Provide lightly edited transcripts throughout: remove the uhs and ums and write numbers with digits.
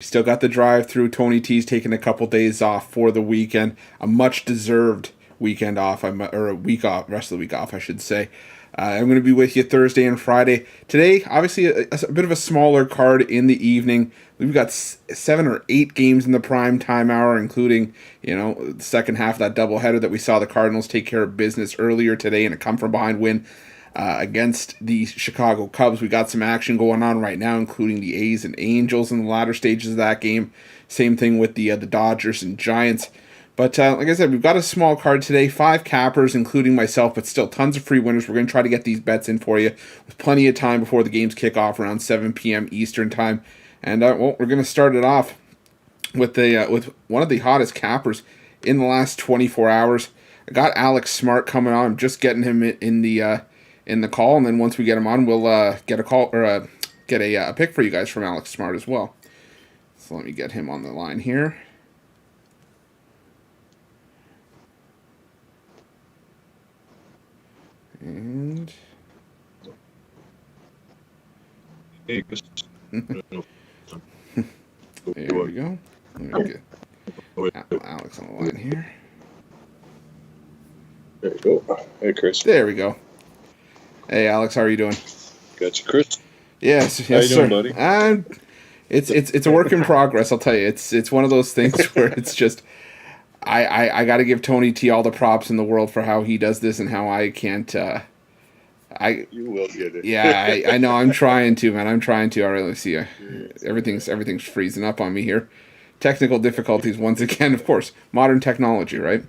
Still got the drive through. Tony T's taking a couple days off for the weekend. A much deserved weekend off, or a week off, rest of the week off, I should say. I'm going to be with you Thursday and Friday. Today, obviously, a bit of a smaller card in the evening. We've got 7 or 8 games in the prime time hour, including, the second half of that doubleheader that we saw the Cardinals take care of business earlier today in a come-from-behind win against the Chicago Cubs. We got some action going on right now, including the A's and Angels in the latter stages of that game. Same thing with the Dodgers and Giants. But like I said, we've got a small card today, 5 cappers, including myself, but still tons of free winners. We're going to try to get these bets in for you with plenty of time before the games kick off around 7 p.m. Eastern time. And we're going to start it off with with one of the hottest cappers in the last 24 hours. I got Alex Smart coming on. I'm just getting him in the call, and then once we get him on, we'll get a call or get a pick for you guys from Alex Smart as well. So let me get him on the line here. And there we go. Let me get Alex on the line here. There you go. Hey, Chris. There we go. Hey, Alex, how are you doing? Got you, Chris. Yes, how you doing, buddy? It's a work in progress. I'll tell you, it's one of those things where it's just I got to give Tony T all the props in the world for how he does this and how I can't. You will get it. Yeah, I know. I'm trying to, man. I'm trying to. I really see everything's freezing up on me here. Technical difficulties once again, of course. Modern technology, right?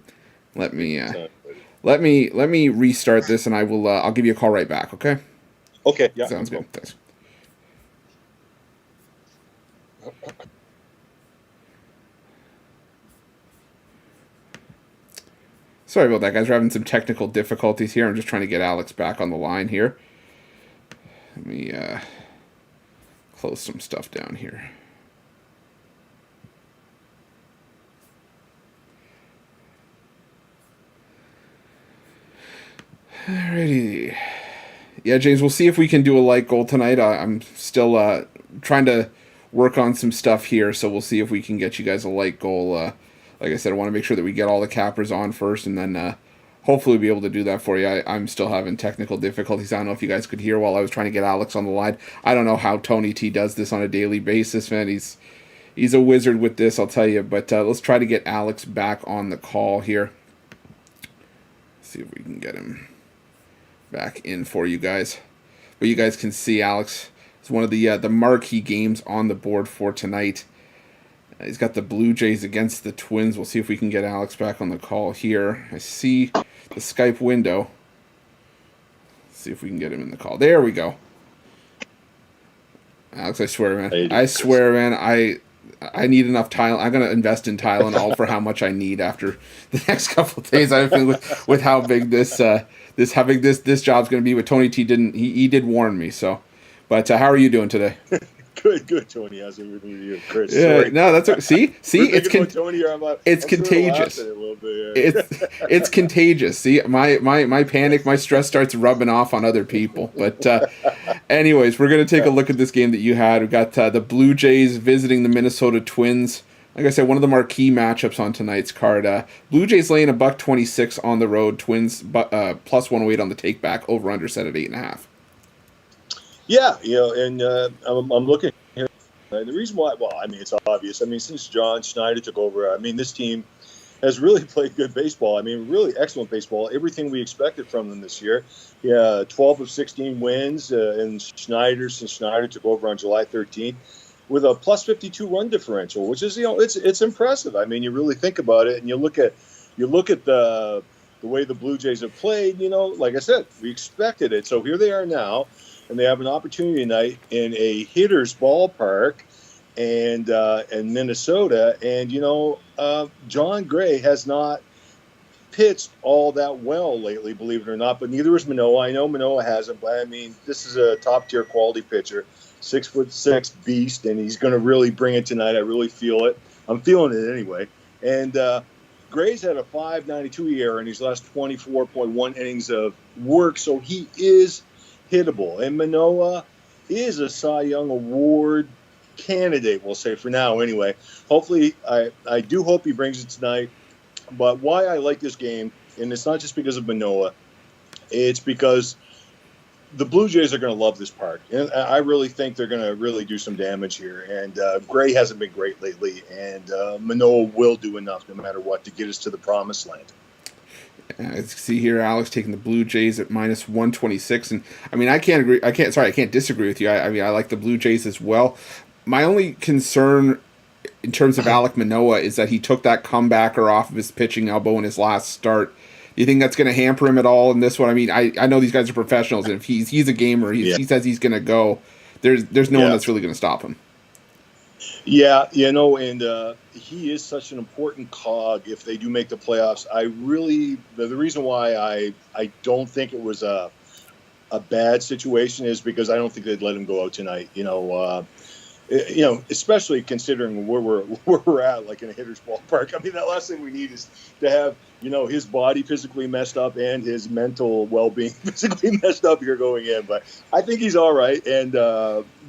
Let me restart this, and I'll give you a call right back. Okay. Okay. Yeah. Sounds good. Thanks. Sorry about that, guys. We're having some technical difficulties here. I'm just trying to get Alex back on the line here. Let me close some stuff down here. Alrighty. Yeah, James, we'll see if we can do a light goal tonight. I'm still trying to work on some stuff here, so we'll see if we can get you guys a light goal. Like I said, I want to make sure that we get all the cappers on first, and then hopefully be able to do that for you. I'm still having technical difficulties. I don't know if you guys could hear while I was trying to get Alex on the line. I don't know how Tony T does this on a daily basis, man. He's a wizard with this, I'll tell you. But let's try to get Alex back on the call here. See if we can get him back in for you guys. But you guys can see Alex is one of the marquee games on the board for tonight. He's got the Blue Jays against the Twins. We'll see if we can get Alex back on the call here. I see the Skype window. Let's see if we can get him in the call. There we go. Alex, I swear, man. I need enough Tylenol. I'm going to invest in Tylenol for how much I need after the next couple of days. I feel with how big this job's going to be. But Tony T he did warn me. So, but how are you doing today? Good, Tony. How's everything with you, Chris? Yeah, sorry. No, that's see, it's Tony. It's contagious. It's contagious. See, my panic, my stress starts rubbing off on other people. But anyways, we're gonna take a look at this game that you had. We got the Blue Jays visiting the Minnesota Twins. Like I said, one of the marquee matchups on tonight's card. Blue Jays laying $126 on the road. Twins plus 108 on the take back. Over under set at 8.5. Yeah, and I'm looking here. And the reason why, it's obvious. Since John Schneider took over, this team has really played good baseball. Really excellent baseball. Everything we expected from them this year. Yeah, 12 of 16 wins, and since Schneider took over on July 13th, with a plus 52 run differential, which is it's impressive. You really think about it, and you look at the way the Blue Jays have played. Like I said, we expected it. So here they are now. And they have an opportunity tonight in a hitter's ballpark and Minnesota. And, John Gray has not pitched all that well lately, believe it or not, but neither is Manoah. I know Manoah hasn't, but this is a top-tier quality pitcher, 6'6" beast, and he's going to really bring it tonight. I really feel it. I'm feeling it anyway. And Gray's had a 5.92 ERA in his last 24.1 innings of work, so he is hittable. And Manoah is a Cy Young Award candidate, we'll say for now anyway. Hopefully, I do hope he brings it tonight. But why I like this game, and it's not just because of Manoah, it's because the Blue Jays are going to love this park. And I really think they're going to really do some damage here. And Gray hasn't been great lately, and Manoah will do enough no matter what to get us to the promised land. As you see here, Alex taking the Blue Jays at minus 126, and I mean I can't disagree with you. I mean I like the Blue Jays as well. My only concern in terms of Alek Manoah is that he took that comebacker off of his pitching elbow in his last start. Do you think that's going to hamper him at all in this one? I mean, I know these guys are professionals, and if he's a gamer, he says he's going to go. There's no one that's really going to stop him. Yeah, and he is such an important cog if they do make the playoffs. The reason why I don't think it was a bad situation is because I don't think they'd let him go out tonight. Especially considering where we're at, like in a hitter's ballpark. I mean, the last thing we need is to have, his body physically messed up and his mental well-being physically messed up here going in. But I think he's all right, and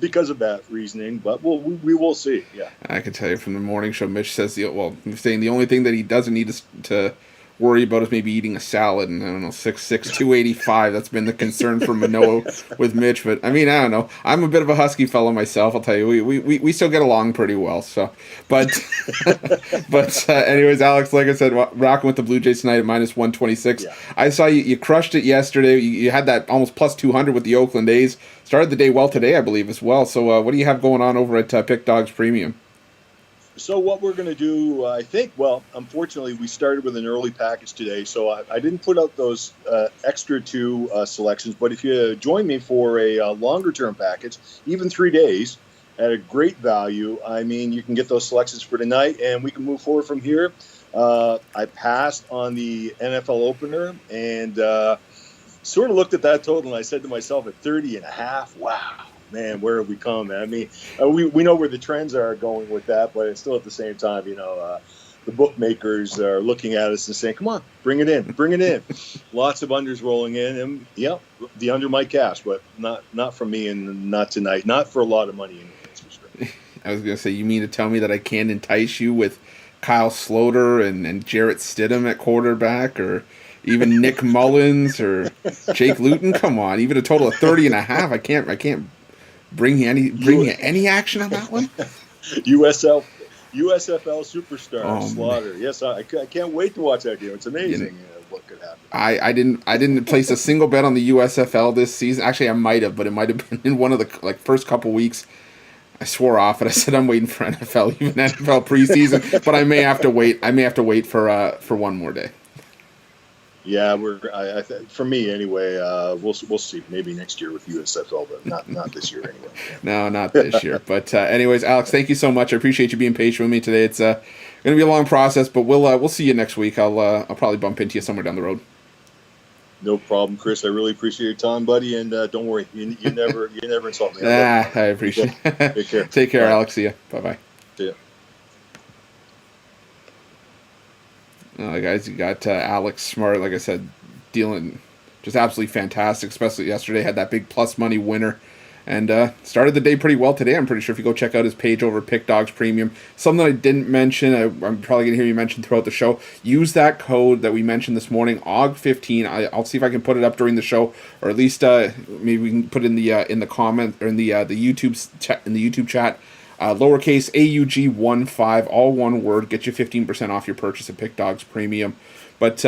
because of that reasoning. But we will see. Yeah, I can tell you from the morning show, Mitch says he's saying the only thing that he doesn't need to worry about is maybe eating a salad, and I don't know, 6'6", 285. That's been the concern for Manoah with Mitch. But I mean, I don't know. I'm a bit of a husky fellow myself. I'll tell you, we still get along pretty well. So, but anyways, Alex, like I said, rocking with the Blue Jays tonight at minus 126. Yeah. I saw you crushed it yesterday. You had that almost plus 200 with the Oakland A's. Started the day well today, I believe, as well. So, what do you have going on over at PickDawgz Premium? So what we're going to do, I think, unfortunately, we started with an early package today, so I didn't put out those extra two selections. But if you join me for a longer-term package, even 3 days, at a great value, I mean, you can get those selections for tonight, and we can move forward from here. I passed on the NFL opener and sort of looked at that total, and I said to myself, at 30.5, wow. Man, where have we come, man? I mean, we know where the trends are going with that, but it's still at the same time, the bookmakers are looking at us and saying, come on, bring it in. Lots of unders rolling in, and, the under might cash, but not for me and not tonight. Not for a lot of money anyway, that's for sure. I was going to say, you mean to tell me that I can't entice you with Kyle Sloter and Jarrett Stidham at quarterback, or even Nick Mullins or Jake Luton? Come on, even a total of 30.5. I can't bring you any action on that one? USFL superstar Slaughter. Man. Yes, I can't wait to watch that game. It's amazing what could happen. I didn't place a single bet on the USFL this season. Actually, I might have, but it might have been in one of the first couple weeks. I swore off it. I said I'm waiting for NFL, even NFL preseason. But I may have to wait. I may have to wait for one more day. Yeah, for me anyway. We'll see. Maybe next year with USFL, but not this year anyway. No, not this year. But anyways, Alex, thank you so much. I appreciate you being patient with me today. It's going to be a long process, but we'll see you next week. I'll probably bump into you somewhere down the road. No problem, Chris. I really appreciate your time, buddy, and don't worry, you never insult me. I appreciate it. Take care. Take care, Alex. See ya. Bye-bye. See ya. Guys, you got Alex Smart, like I said, dealing just absolutely fantastic, especially yesterday. Had that big plus money winner and started the day pretty well today. I'm pretty sure if you go check out his page over at PickDawgz Premium. Something I didn't mention, I'm probably going to hear you mention throughout the show. Use that code that we mentioned this morning, AUG15. I'll see if I can put it up during the show, or at least maybe we can put it in the comment or in the YouTube chat. Lowercase AUG15, all one word, get you 15% off your purchase at PickDawgz Premium. But,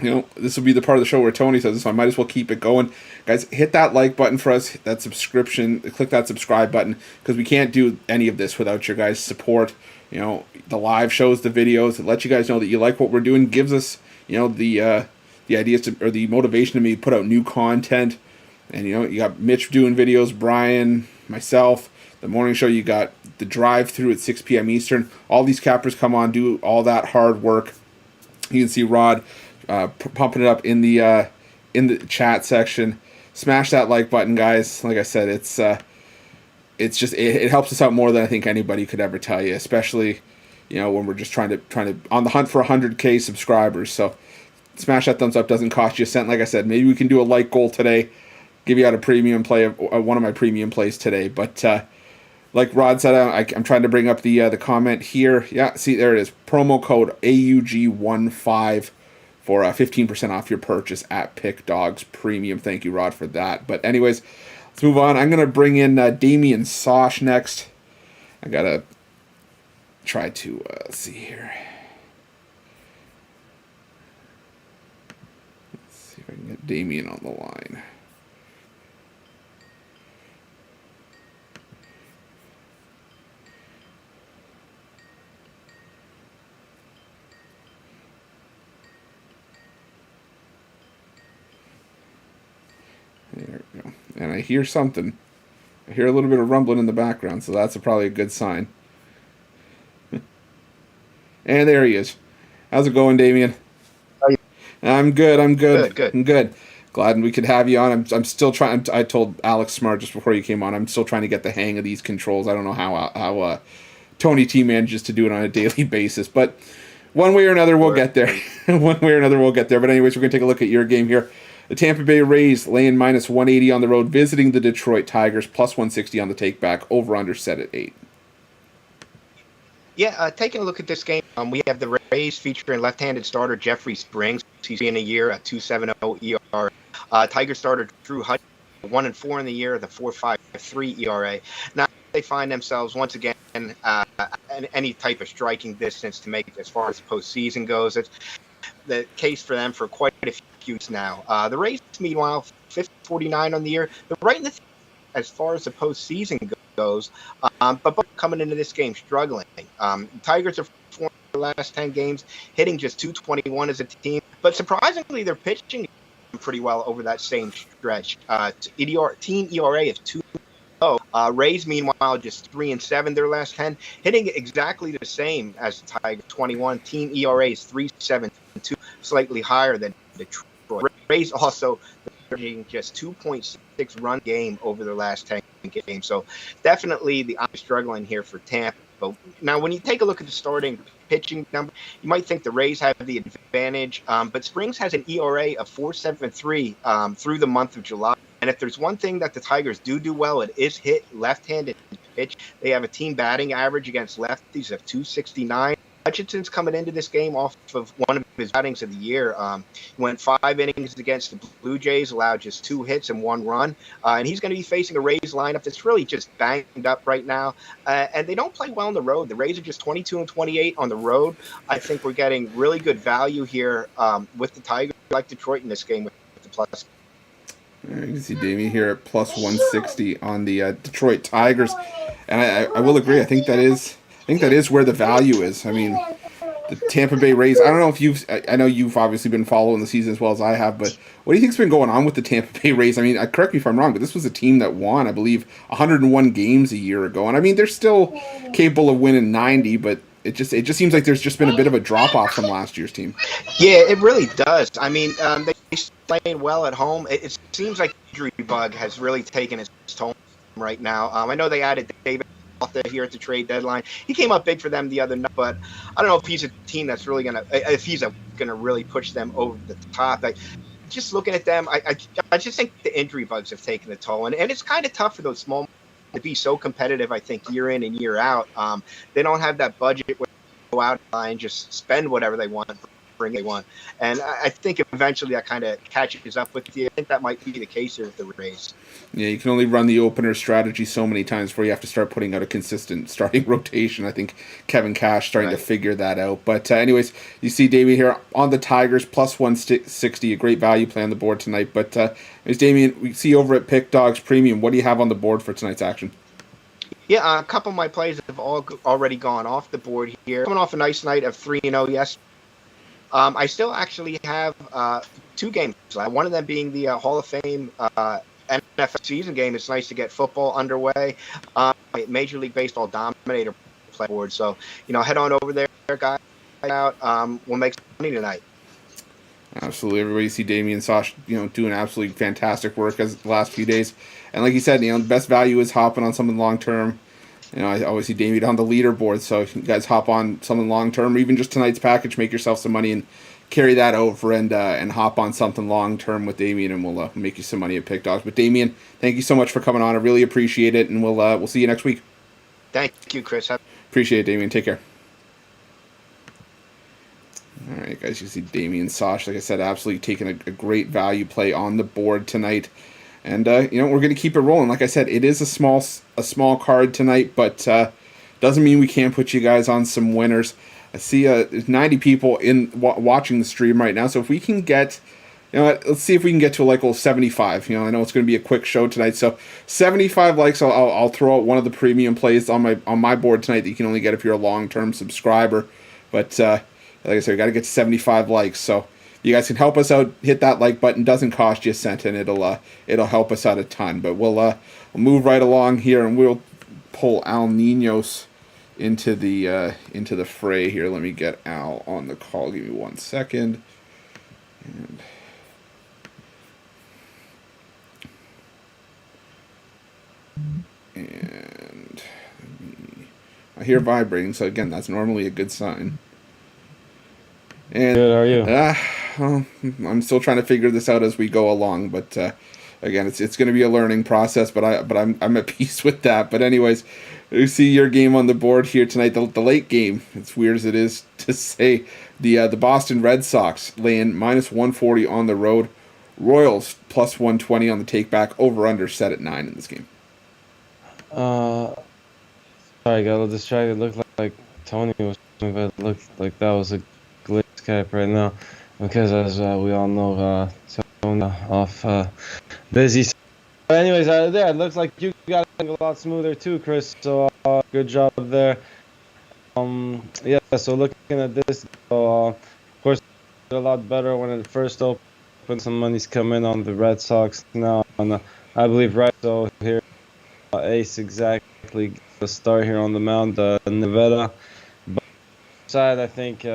this will be the part of the show where Tony says this, so I might as well keep it going. Guys, hit that like button for us, that subscription, click that subscribe button, because we can't do any of this without your guys' support. The live shows, the videos, it lets you guys know that you like what we're doing, gives us, the ideas or the motivation to maybe put out new content. And, you got Mitch doing videos, Brian, myself. The morning show, you got the drive-through at 6 p.m. Eastern. All these cappers come on, do all that hard work. You can see Rod pumping it up in the chat section. Smash that like button, guys. Like I said, it's just it helps us out more than I think anybody could ever tell you, especially when we're just trying to on the hunt for 100K subscribers. So smash that thumbs up. Doesn't cost you a cent. Like I said, maybe we can do a like goal today. Give you out a premium play, one of my premium plays today, but. like Rod said, I'm trying to bring up the comment here. Yeah, see, there it is. Promo code AUG15 for 15% off your purchase at PickDawgz Premium. Thank you, Rod, for that. But anyways, let's move on. I'm going to bring in Damian Sosh next. I got to try to see here. Let's see if I can get Damian on the line. There we go. And I hear something. I hear a little bit of rumbling in the background, so that's probably a good sign. And there he is. How's it going, Damian? How are you? I'm good. Good. I'm good. Glad we could have you on. I'm still trying. I told Alex Smart just before you came on, I'm still trying to get the hang of these controls. I don't know how Tony T manages to do it on a daily basis, but one way or another we'll get there. One way or another we'll get there. But anyways, we're going to take a look at your game here. The Tampa Bay Rays laying minus 180 on the road, visiting the Detroit Tigers, plus 160 on the take back, over-under set at 8. Yeah, taking a look at this game, we have the Rays featuring left-handed starter Jeffrey Springs. He's in a year, a 2.70 ERA. Tiger starter Thru 1-4 in the year, the 4.53 ERA. Now they find themselves once again any type of striking distance to make as far as the postseason goes. It's the case for them for quite a few years now. The Rays, meanwhile, 49 on the year. They're right in the as far as the postseason goes, but both coming into this game struggling. Tigers are 4 in the last 10 games, hitting just 221 as a team, but surprisingly, they're pitching pretty well over that same stretch. Team ERA is 2.0. Rays, meanwhile, just 3-7 their last 10, hitting exactly the same as the Tigers. 21. Team ERA is 3.72, slightly higher than Detroit. Rays also averaging just 2.6 run game over their last 10 games. So definitely the I'm struggling here for Tampa. But now when you take a look at the starting pitching number, you might think the Rays have the advantage. But Springs has an ERA of 4.73 through the month of July. And if there's one thing that the Tigers do well, it is hit left-handed pitch. They have a team batting average against lefties of 269. Hutchinson's coming into this game off of one of his outings of the year. He went 5 innings against the Blue Jays, allowed just 2 hits and 1 run. And he's going to be facing a Rays lineup that's really just banged up right now. And they don't play well on the road. The Rays are just 22-28 on the road. I think we're getting really good value here with the Tigers, like Detroit in this game with the plus. You can see Damien here at plus 160 on the Detroit Tigers. And I will agree. I think that is where the value is. I mean, the Tampa Bay Rays, I don't know if I know you've obviously been following the season as well as I have, but what do you think's been going on with the Tampa Bay Rays? I mean, correct me if I'm wrong, but this was a team that won, I believe, 101 games a year ago. And I mean, they're still capable of winning 90, but it just seems like there's just been a bit of a drop-off from last year's team. Yeah, it really does. I mean, they're playing well at home. It seems like the injury bug has really taken its toll right now. I know they added David here at the trade deadline. He came up big for them the other night, but I don't know if he's a team that's really gonna really push them over the top. Just looking at them, I just think the injury bugs have taken a toll, and it's kind of tough for those small to be so competitive. I think year in and year out, they don't have that budget where they go out and just spend whatever they want. Bring they want, and I think eventually that kind of catches up with you. I think that might be the case here with the Rays. Yeah, you can only run the opener strategy so many times before you have to start putting out a consistent starting rotation. I think Kevin Cash starting to figure that out. But anyways, you see Damien here on the Tigers, plus 160, a great value play on the board tonight. But as Damien, we see over at PickDawgz Premium, what do you have on the board for tonight's action? Yeah, a couple of my plays have already gone off the board here. Coming off a nice night of 3-0 yesterday. I still actually have 2 games left. One of them being the Hall of Fame NFL season game. It's nice to get football underway. Major League Baseball Dominator play board. So, head on over there, guys. We'll make some money tonight. Absolutely. Everybody see Damian Sosh, doing absolutely fantastic work as the last few days. And like you said, the best value is hopping on something long term. I always see Damien on the leaderboard, so you guys hop on something long-term, or even just tonight's package, make yourself some money and carry that over and hop on something long-term with Damien, and we'll make you some money at PickDawgz. But Damien, thank you so much for coming on. I really appreciate it, and we'll see you next week. Thank you, Chris. Appreciate it, Damian. Take care. All right, guys, you see Damian Sosh, like I said, absolutely taking a great value play on the board tonight. And, we're going to keep it rolling. Like I said, it is a small card tonight, but doesn't mean we can't put you guys on some winners. I see there's 90 people watching the stream right now, so if we can get, let's see if we can get to like 75. I know it's going to be a quick show tonight, so 75 likes. I'll throw out one of the premium plays on my board tonight that you can only get if you're a long-term subscriber. But like I said, we got to get to 75 likes, so you guys can help us out. Hit that like button. Doesn't cost you a cent, and it'll help us out a ton. But we'll move right along here, and we'll pull Al Ninos into the fray here. Let me get Al on the call. Give me 1 second. And I hear vibrating, so again, that's normally a good sign. And good, how are you? I'm still trying to figure this out as we go along, but again, it's going to be a learning process. But I'm at peace with that. But anyways, you see your game on the board here tonight. The late game. It's weird as it is to say, the Boston Red Sox laying -140 on the road. Royals +120 on the take back. Over under set at 9 in this game. Sorry, I got a little distracted. It looked like Tony was, but it looked like that was a glitch Skype right now, because as we all know, Tony off busy. But anyways, there it looks like you got it a lot smoother too, Chris. So good job there. Yeah. So looking at this, of course, a lot better when it first opened. Some money's come in on the Red Sox now, and I believe right. So here, Ace exactly the start here on the mound, Nevada. But side, I think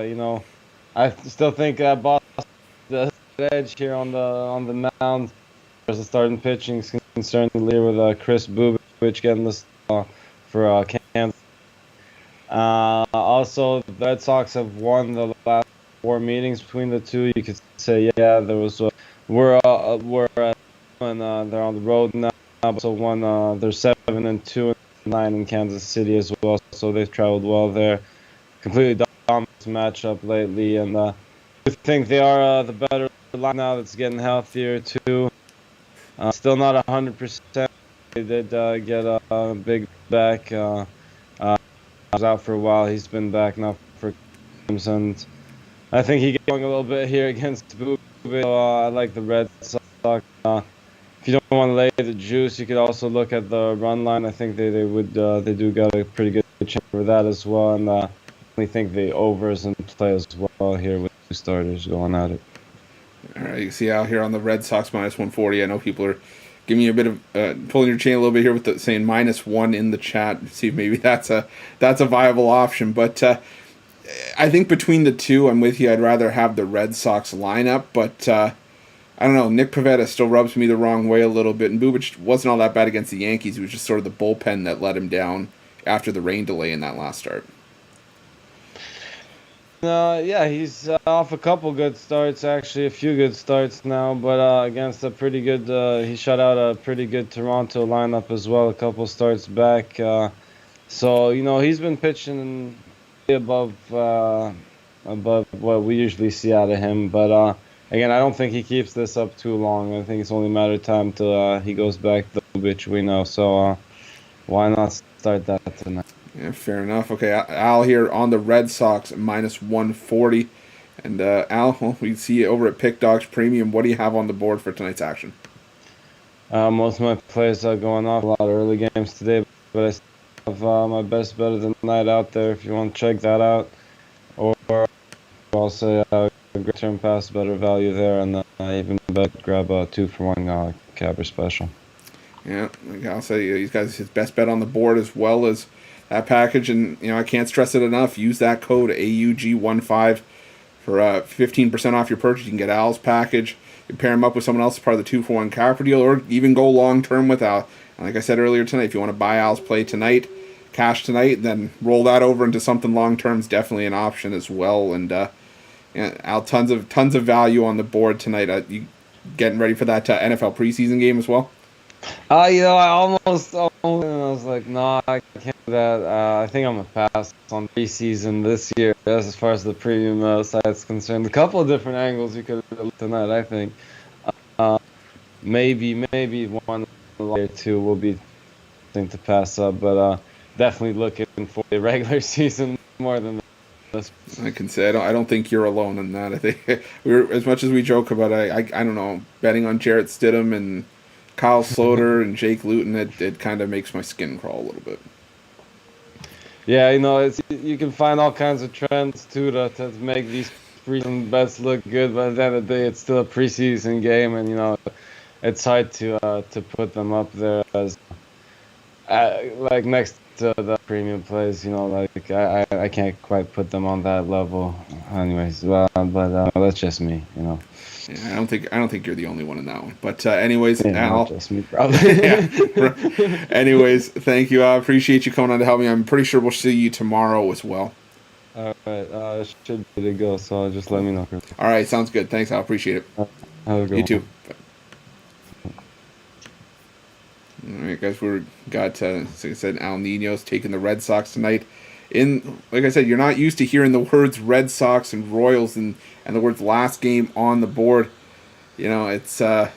I still think Boston the edge here on the mound. As the starting pitching is concerned, with Chris Bubich getting this for Kansas. Also, the Red Sox have won the last 4 meetings between the two. You could say, yeah, there was we're and they're on the road now. So won. They're 7-2 and 9 in Kansas City as well. So they've traveled well there. Completely dominant matchup lately, and I think they are the better line now. That's getting healthier too. Still not 100%. They did get a big back. Was out for a while. He's been back now for games, and I think he got going a little bit here against Bubich. I like the Red Sox. If you don't want to lay the juice, you could also look at the run line. I think they do got a pretty good chance for that as well, and I think the overs in play as well here with 2 starters going at it. All right, you see out here on the Red Sox -140. I know people are giving you a bit of pulling your chain a little bit here with saying -1 in the chat. See if maybe that's a viable option. But I think between the two, I'm with you. I'd rather have the Red Sox lineup, but I don't know. Nick Pivetta still rubs me the wrong way a little bit, and Bubich wasn't all that bad against the Yankees. It was just sort of the bullpen that let him down after the rain delay in that last start. Yeah, he's off a couple good starts, actually, a few good starts now, but against a pretty good, he shut out a pretty good Toronto lineup as well, a couple starts back. So, he's been pitching above what we usually see out of him, but again, I don't think he keeps this up too long. I think it's only a matter of time till he goes back to the bitch we know, so why not start that tonight? Yeah, fair enough. Okay, Al here on the Red Sox -140. And Al, well, we see you over at PickDawgz Premium. What do you have on the board for tonight's action? Most of my plays are going off. A lot of early games today, but I still have my best bet of the night out there if you want to check that out. Or I'll say great term pass, better value there, and even grab a 2-for-1 capper special. Yeah, I'll say he's got his best bet on the board as well as that package, and I can't stress it enough. Use that code AUG15 for 15% off your purchase. You can get Al's package. You pair him up with someone else as part of the 2-for-1 capper deal, or even go long term with Al. And like I said earlier tonight, if you want to buy Al's play tonight, cash tonight, then roll that over into something long term is definitely an option as well. And Al, tons of value on the board tonight. You getting ready for that NFL preseason game as well? I almost I was like, no, I can't that, I think I'm gonna pass on preseason this year as far as the premium side is concerned. A couple of different angles you could look tonight, I think. Maybe one or two will be thing to pass up, but definitely looking for the regular season more than this. I can say I don't think you're alone in that. I think we're, as much as we joke about it, I don't know, betting on Jarrett Stidham and Kyle Sloter and Jake Luton, it kind of makes my skin crawl a little bit. Yeah, you know, you can find all kinds of trends too to make these preseason bets look good, but at the end of the day, it's still a preseason game, and you know, it's hard to put them up there as like next to the premium plays. You know, like I can't quite put them on that level. Anyways, but that's just me. You know. Yeah, I don't think you're the only one in that one. But anyways, yeah, Al. Just me, probably. Yeah. Anyways, thank you. I appreciate you coming on to help me. I'm pretty sure we'll see you tomorrow as well. All right. Should be to go. So just let me know, Chris. All right, sounds good. Thanks. I appreciate it. Have a good one. You too. All right, guys. We've got, like I said, Al Ninos taking the Red Sox tonight. Like I said, you're not used to hearing the words Red Sox and Royals and the words last game on the board. You know, it's it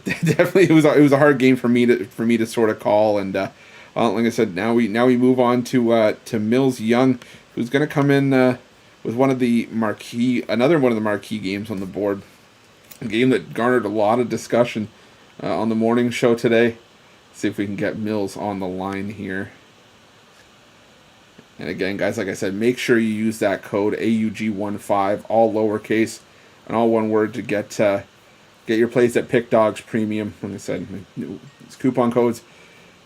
definitely was a hard game for me to sort of call. And like I said, now we move on to Millz Young, who's going to come in with another one of the marquee games on the board. A game that garnered a lot of discussion on the morning show today. Let's see if we can get Millz on the line here. And again, guys, like I said, make sure you use that code AUG15, all lowercase and all one word, to get your place at PickDawgz Premium. Like I said, it's coupon codes.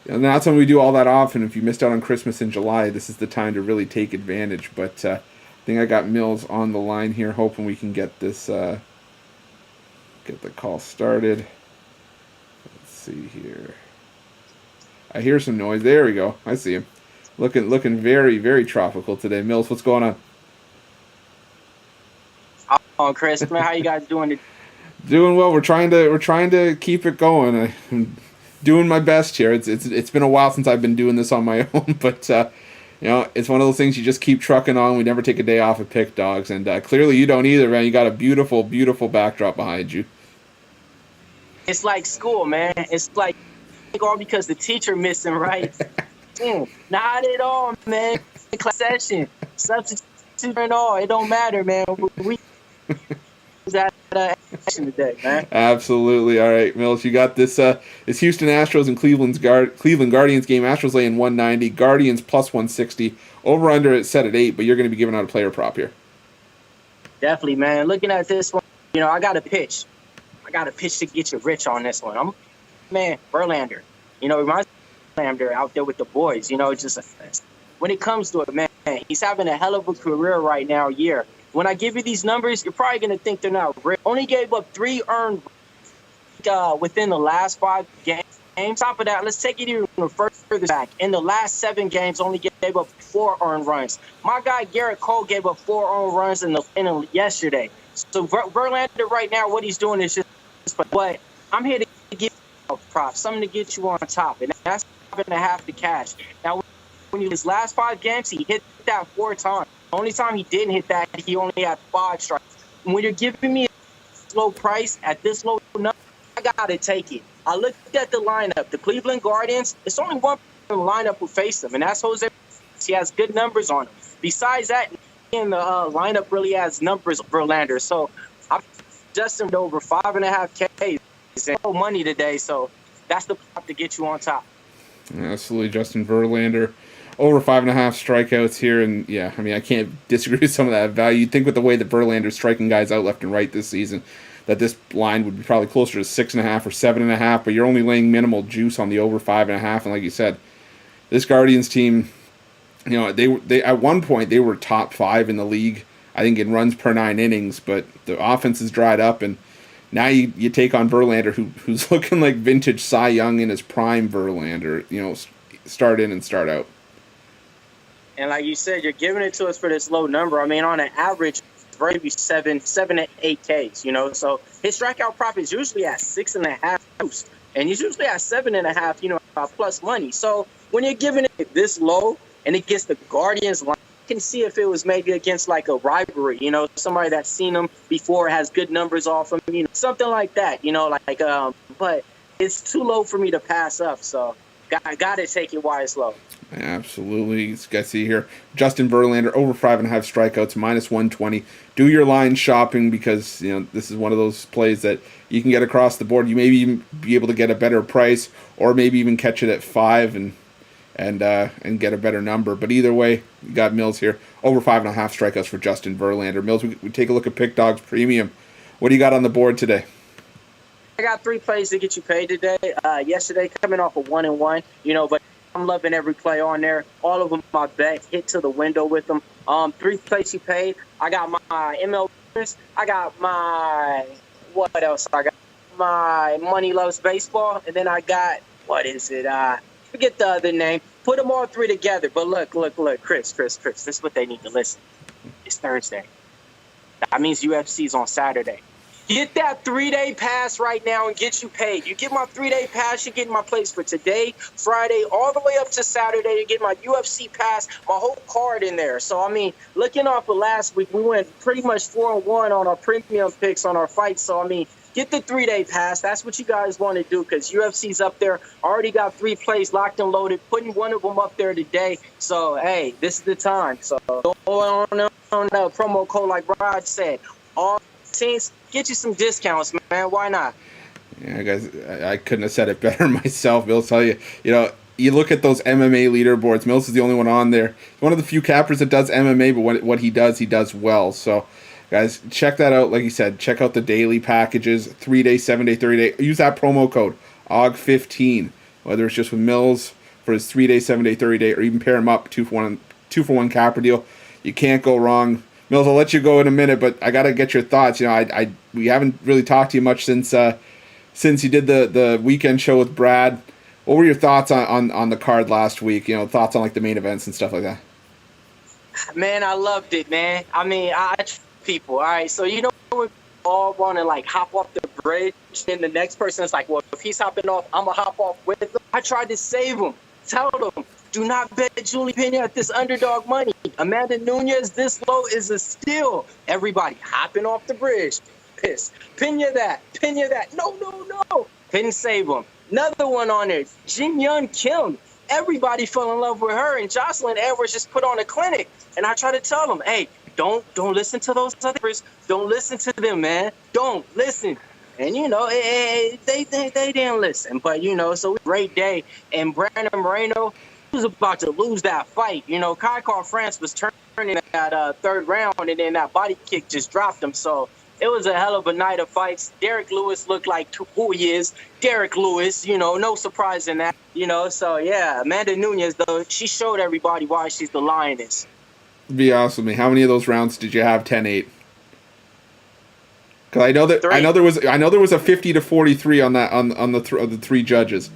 You know, not something we do all that often. If you missed out on Christmas in July, this is the time to really take advantage. But I think I got Millz on the line here, hoping we can get this get the call started. Let's see here. I hear some noise. There we go. I see him. Looking very, very tropical today. Millz, what's going on? Oh, Chris, man, how you guys doing? Doing well. We're trying to keep it going. I'm doing my best here. It's been a while since I've been doing this on my own, but you know, it's one of those things you just keep trucking on. We never take a day off at PickDawgz, and clearly you don't either, man. You got a beautiful, beautiful backdrop behind you. It's like school, man. It's like all because the teacher missing, right? Not at all, man. Class session, substitute and all. It don't matter, man. We that action today, man. Absolutely. All right, Millz, you got this. It's Houston Astros and Cleveland Guardians game. Astros laying 190, Guardians plus 160. Over under it set at 8, but you're going to be giving out a player prop here. Definitely, man. Looking at this one, you know, I got a pitch. To get you rich on this one. Verlander. You know, reminds me of Verlander out there with the boys. You know, it's just when it comes to it, man, he's having a hell of a career right now. Year. When I give you these numbers, you're probably going to think they're not real. Only gave up 3 earned within the last 5 games. On top of that, let's take it even further back. In the last 7 games, only gave up 4 earned runs. My guy Garrett Cole gave up 4 earned runs in yesterday. So Verlander right now, what he's doing is just. But I'm here to give you props, something to get you on top, and that's 5.5 the cash. Now, when his last 5 games, he hit that 4 times. The only time he didn't hit that, he only had 5 strikes. When you're giving me a low price at this low number, I gotta take it. I looked at the lineup. The Cleveland Guardians, it's only one lineup who faced them, and that's Jose. He has good numbers on him. Besides that, in the lineup really has numbers of Verlander. So I'm just over 5.5K. It's no money today, so that's the prop to get you on top. Absolutely, Justin Verlander. Over 5.5 strikeouts here, and yeah, I mean, I can't disagree with some of that value. You'd think with the way that Verlander's striking guys out left and right this season, that this line would be probably closer to 6.5 or 7.5, but you're only laying minimal juice on the over 5.5, and like you said, this Guardians team, you know, they at one point they were top 5 in the league, I think, in runs per 9 innings, but the offense has dried up, and now you take on Verlander, who's looking like vintage Cy Young in his prime Verlander, you know, start in and start out. And like you said, you're giving it to us for this low number. I mean, on an average, it's maybe 7 to 8 Ks, you know. So his strikeout prop is usually at 6.5. and he's usually at 7.5, plus money. So when you're giving it this low and it gets the Guardians line, I can see if it was maybe against like a rivalry, somebody that's seen him before, has good numbers off him, something like that, but it's too low for me to pass up. So got to take it while it's low. Absolutely. You guys see here, Justin Verlander over 5.5 strikeouts, -120. Do your line shopping because this is one of those plays that you can get across the board. You maybe even be able to get a better price, or maybe even catch it at 5 and get a better number. But either way, you got Millz here over 5.5 strikeouts for Justin Verlander. Millz, we take a look at PickDawgz Premium. What do you got on the board today? I got 3 plays to get you paid today. Yesterday, coming off a 1-1, but I'm loving every play on there. All of them I bet hit to the window with them. 3 plays you paid. I got my MLB. I got my, what else? I got my Money Loves Baseball. And then I got, what is it? Forget the other name. Put them all 3 together. But look, Chris. This is what they need to listen. It's Thursday. That means UFC's on Saturday. Get that 3-day pass right now and get you paid. You get my 3-day pass, you get my place for today, Friday, all the way up to Saturday. You get my UFC pass, my whole card in there. So, looking off of last week, we went pretty much 4-1 on our premium picks on our fights. So, get the 3-day pass. That's what you guys want to do because UFC's up there. Already got 3 plays locked and loaded, putting one of them up there today. So, hey, this is the time. So, go on the promo code like Rod said. All teams, get you some discounts, man. Why not? Yeah, guys, I couldn't have said it better myself. Millz, tell you, you look at those MMA leaderboards. Millz is the only one on there. One of the few cappers that does MMA, but what he does well. So, guys, check that out. Like you said, check out the daily packages, 3-day, 7-day, 30-day. Use that promo code AUG15, whether it's just with Millz for his 3-day, 7-day, 30-day, or even pair him up 2-for-1 capper deal. You can't go wrong. Millz, I'll let you go in a minute, but I gotta get your thoughts. We haven't really talked to you much since you did the weekend show with Brad. What were your thoughts on the card last week? Thoughts on like the main events and stuff like that. Man, I loved it, man. I people. All right, so when we all want to like hop off the bridge, and the next person is like, well, if he's hopping off, I'm gonna hop off with him. I tried to save him. Tell them, do not bet Julie Pena at this underdog money. Amanda Nunes this low is a steal. Everybody hopping off the bridge. Piss. Pena that. No. Couldn't save him. Another one on there. Jin Young Kim. Everybody fell in love with her, and Jocelyn Edwards just put on a clinic. And I try to tell them, hey, don't listen to those others. Don't listen to them, man. Don't listen. And, they didn't listen. But, so great day. And Brandon Moreno was about to lose that fight. Kai Car France was turning that 3rd round, and then that body kick just dropped him. So it was a hell of a night of fights. Derek Lewis looked like who he is. Derek Lewis, no surprise in that. So, yeah, Amanda Nunes, though, she showed everybody why she's the lioness. Be honest with me. How many of those rounds did you have 10-8? Because I know there was a 50-43 on that on the 3 judges.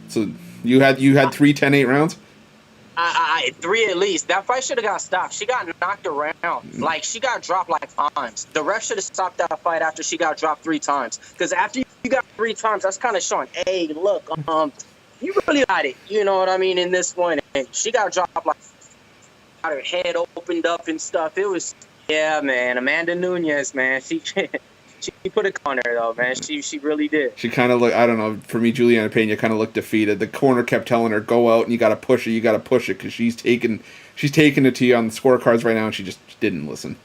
So you had 3 10-8 rounds. 3 at least. That fight should have got stopped. She got knocked around. Like, she got dropped like 5 times. The ref should have stopped that fight after she got dropped 3 times. Because after you got 3 times, that's kind of showing, hey, look, you really got it. You know what I mean? In this one, and she got dropped like, her head opened up and stuff. It was, yeah, man. Amanda Nunes, man. She put a corner though, man. She really did. She kind of looked, I don't know, for me, Juliana Pena kind of looked defeated. The corner kept telling her, go out and you got to push it, because she's taking it to you on the scorecards right now, and she just didn't listen.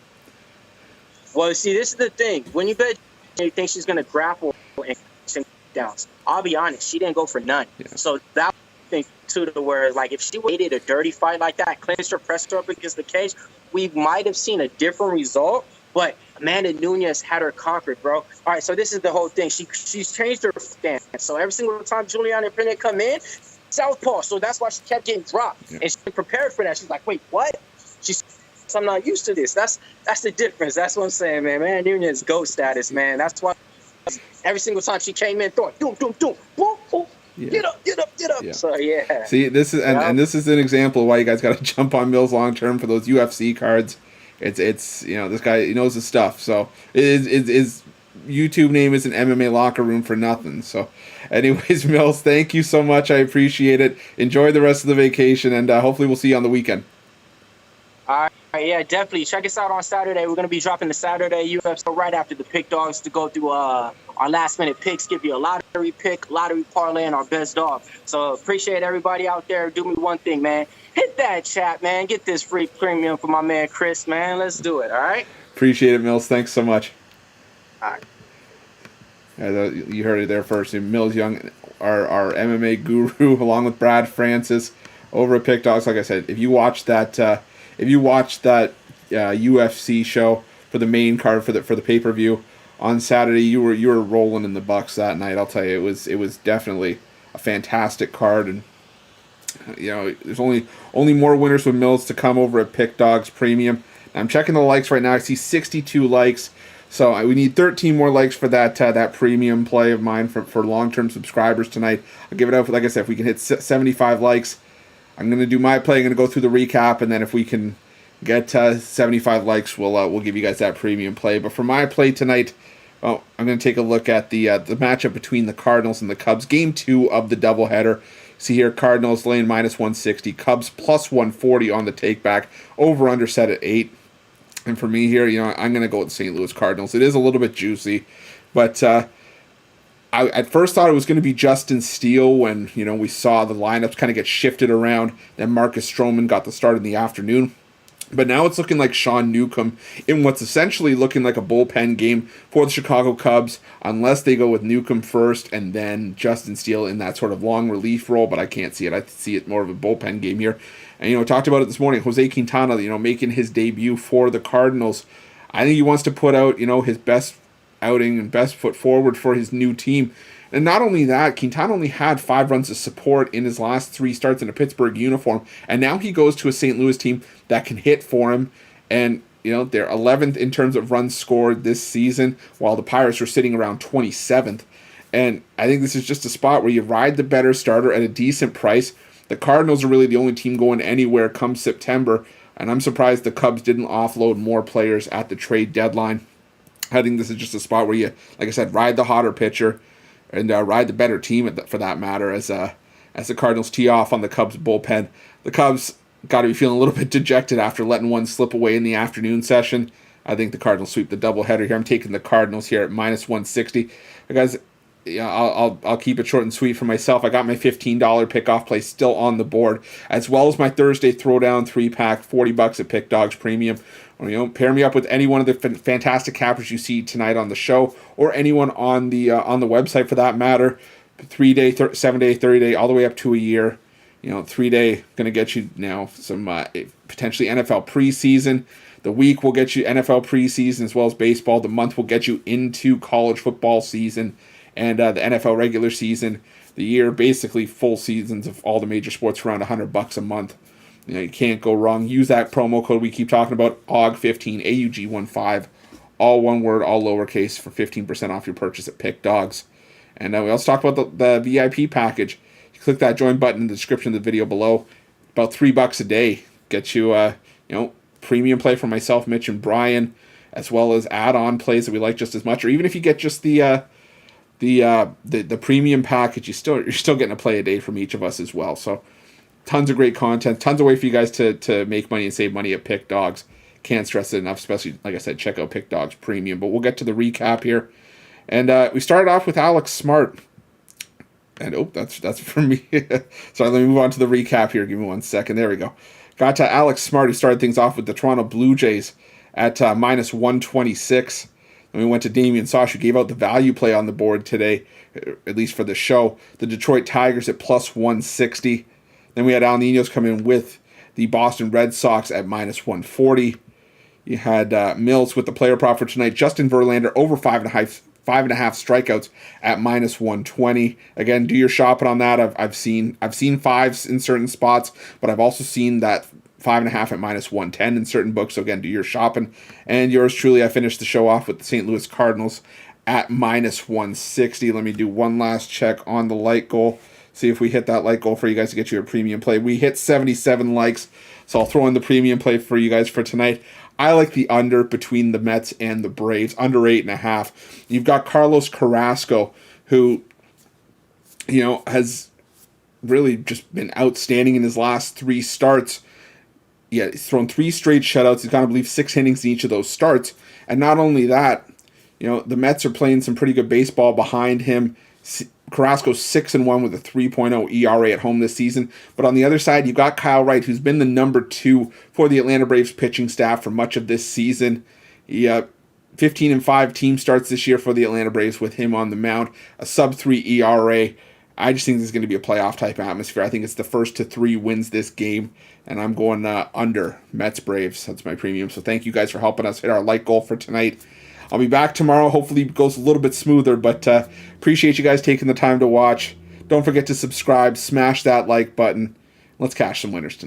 Well, see, this is the thing. When you bet, you think she's going to grapple and downs. I'll be honest, she didn't go for none. Yeah. So that thing too, to where like if she waited a dirty fight like that, clinched her, pressed her up against the cage, we might have seen a different result. But Amanda Nunes had her conquered, bro. All right, so this is the whole thing. She's changed her stance. So every single time Juliana Pena come in, southpaw. So that's why she kept getting dropped. Yeah. And she prepared for that. She's like, wait, what? I'm not used to this. That's the difference. That's what I'm saying, man. Man, Nunes GOAT status, man. That's why every single time she came in, throwing, boom, boom, boom. Yeah. Get up. Yeah. So, yeah. See, this is and this is an example of why you guys got to jump on Millz long term for those UFC cards. It's this guy, he knows his stuff. So it is YouTube name isn't MMA Locker Room for nothing. So, anyways, Millz, thank you so much. I appreciate it. Enjoy the rest of the vacation, and hopefully we'll see you on the weekend. All right, yeah, definitely. Check us out on Saturday. We're going to be dropping the Saturday UFC right after the PickDawgz to go through our last-minute picks, give you a lottery pick, lottery parlay, and our best dog. So appreciate everybody out there. Do me one thing, man. Hit that chat, man. Get this free premium for my man Chris, man. Let's do it, all right? Appreciate it, Millz. Thanks so much. All right. You heard it there first. Millz Young, our MMA guru, along with Brad Francis, over at PickDawgz. Like I said, if you watch that UFC show for the main card for the pay-per-view on Saturday, you were rolling in the bucks that night. I'll tell you, it was definitely a fantastic card, and there's only more winners with Millz to come over at PickDawgz Premium. I'm checking the likes right now. I see 62 likes. So we need 13 more likes for that premium play of mine for long-term subscribers tonight. I'll give it out, like I said, if we can hit 75 likes, I'm going to do my play. I'm going to go through the recap, and then if we can get 75 likes, we'll give you guys that premium play. But for my play tonight, I'm going to take a look at the matchup between the Cardinals and the Cubs. Game 2 of the doubleheader. See here, Cardinals laying -160, Cubs +140 on the takeback, over/under set at 8. And for me here, I'm going to go with the St. Louis Cardinals. It is a little bit juicy, but I at first thought it was going to be Justin Steele when, we saw the lineups kind of get shifted around. Then Marcus Stroman got the start in the afternoon. But now it's looking like Sean Newcomb in what's essentially looking like a bullpen game for the Chicago Cubs, unless they go with Newcomb first and then Justin Steele in that sort of long relief role, but I can't see it. I see it more of a bullpen game here. And, talked about it this morning, Jose Quintana, making his debut for the Cardinals. I think he wants to put out, his best outing and best foot forward for his new team. And not only that, Quintana only had 5 runs of support in his last 3 starts in a Pittsburgh uniform. And now he goes to a St. Louis team that can hit for him. And, they're 11th in terms of runs scored this season, while the Pirates are sitting around 27th. And I think this is just a spot where you ride the better starter at a decent price. The Cardinals are really the only team going anywhere come September, and I'm surprised the Cubs didn't offload more players at the trade deadline. I think this is just a spot where you, like I said, ride the hotter pitcher and ride the better team for that matter as the Cardinals tee off on the Cubs bullpen. The Cubs got to be feeling a little bit dejected after letting one slip away in the afternoon session. I think the Cardinals sweep the doubleheader here. I'm taking the Cardinals here at -160. Guys, yeah, I'll keep it short and sweet for myself. I got my $15 pickoff play still on the board, as well as my Thursday throwdown 3-pack, $40 at PickDawgz Premium. Pair me up with any one of the fantastic cappers you see tonight on the show, or anyone on the website for that matter. 3-day, 7-day, 30-day, all the way up to a year. 3-day going to get you now some potentially NFL preseason. The week will get you NFL preseason as well as baseball. The month will get you into college football season and the NFL regular season. The year, basically full seasons of all the major sports for around $100 a month. You can't go wrong. Use that promo code we keep talking about, AUG15, AUG15, all one word, all lowercase, for 15% off your purchase at PickDawgz. And we also talk about the VIP package. You click that join button in the description of the video below. About $3 a day gets you premium play for myself, Mitch, and Brian, as well as add-on plays that we like just as much. Or even if you get just the premium package, you're still getting a play a day from each of us as well. So tons of great content, tons of way for you guys to make money and save money at PickDawgz. Can't stress it enough, especially, like I said, check out PickDawgz Premium. But we'll get to the recap here. And we started off with Alex Smart. And that's for me. Sorry, let me move on to the recap here. Give me 1 second. There we go. Got to Alex Smart, who started things off with the Toronto Blue Jays at -126. And we went to Damian Sosh, who gave out the value play on the board today, at least for the show. The Detroit Tigers at +160. Then we had Al Ninos come in with the Boston Red Sox at -140. You had Millz with the player prop for tonight. Justin Verlander over 5.5 strikeouts at -120. Again, do your shopping on that. I've seen 5s in certain spots, but I've also seen that 5.5 at -110 in certain books. So again, do your shopping. And yours truly, I finished the show off with the St. Louis Cardinals at -160. Let me do one last check on the like goal. See if we hit that like goal for you guys to get you a premium play. We hit 77 likes. So I'll throw in the premium play for you guys for tonight. I like the under between the Mets and the Braves, under 8.5. You've got Carlos Carrasco, who, has really just been outstanding in his last 3 starts. Yeah, he's thrown 3 straight shutouts. He's got, I believe, 6 innings in each of those starts. And not only that, the Mets are playing some pretty good baseball behind him. Carrasco's 6-1 with a 3.0 ERA at home this season. But on the other side, you've got Kyle Wright, who's been the number 2 for the Atlanta Braves pitching staff for much of this season. He 15-5 team starts this year for the Atlanta Braves with him on the mound, a sub-3 ERA. I just think this is going to be a playoff type atmosphere. I think it's the first to 3 wins this game, and I'm going under Mets Braves. That's my premium. So thank you guys for helping us hit our like goal for tonight. I'll be back tomorrow. Hopefully it goes a little bit smoother, but appreciate you guys taking the time to watch. Don't forget to subscribe, smash that like button. Let's cash some winners tonight.